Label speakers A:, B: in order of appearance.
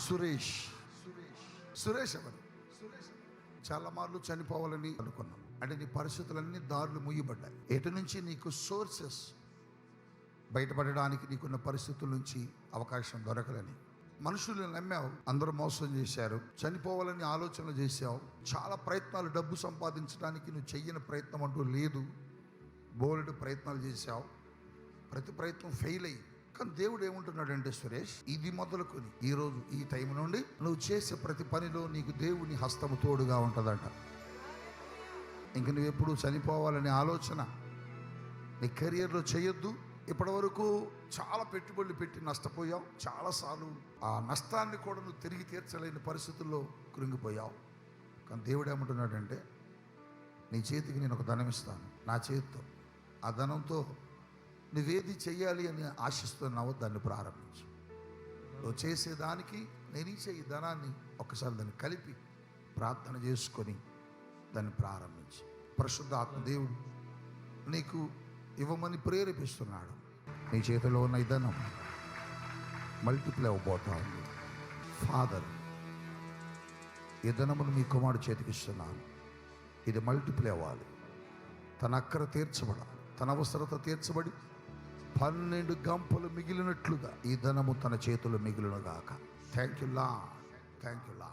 A: సురేష్ సురేష్ ఎవరు? చాలా మార్లు చనిపోవాలని అనుకున్నాం. అంటే నీ పరిస్థితులన్నీ దారులు ముయ్యబడ్డాయి. ఎటు నుంచి నీకు సోర్సెస్ బయటపడడానికి నీకున్న పరిస్థితుల నుంచి అవకాశం దొరకలని మనుషులను నమ్మావు, అందరూ మోసం చేశారు. చనిపోవాలని ఆలోచనలు చేశావు. చాలా ప్రయత్నాలు, డబ్బు సంపాదించడానికి నువ్వు చెయ్యని ప్రయత్నం అంటూ లేదు. బోలెడు ప్రయత్నాలు చేశావు, ప్రతి ప్రయత్నం ఫెయిల్ అయ్యి. కానీ దేవుడు ఏమంటున్నాడంటే, సురేష్, ఇది మొదలుకొని ఈరోజు ఈ టైం నుండి నువ్వు చేసే ప్రతి పనిలో నీకు దేవుని హస్తము తోడుగా ఉంటుందంట. ఇంక నువ్వు ఎప్పుడు చనిపోవాలనే ఆలోచన నీ కెరియర్లో చేయొద్దు. ఇప్పటి వరకు చాలా పెట్టుబడులు పెట్టి నష్టపోయావు. చాలాసార్లు ఆ నష్టాన్ని కూడా నువ్వు తిరిగి తీర్చలేని పరిస్థితుల్లో కృంగిపోయావు. కానీ దేవుడు ఏమంటున్నాడంటే, నీ చేతికి నేను ఒక ధనం ఇస్తాను, నా చేతితో. ఆ ధనంతో నువ్వేది చెయ్యాలి అని ఆశిస్తున్నావో దాన్ని ప్రారంభించు. నువ్వు చేసేదానికి నేను ఇచ్చే ఈ ధనాన్ని ఒకసారి దాన్ని కలిపి ప్రార్థన చేసుకొని దాన్ని ప్రారంభించి, పరిశుద్ధ ఆత్మదేవుడు నీకు ఇవ్వమని ప్రేరేపిస్తున్నాడు. నీ చేతిలో ఉన్న ఈ ధనం మల్టిప్లై అవ్వబోతా ఉంది. ఫాదర్, ఈ ధనమును మీ కుమారుడు చేతికి ఇస్తున్నాను. ఇది మల్టిప్లై అవ్వాలి. తన అక్కర తీర్చబడాలి, తన అవసరత తీర్చబడి 12 గంపలు మిగిలినట్లుగా ఈ ధనము తన చేతులు మిగిలినగాక. Thank you Lord, thank you lord.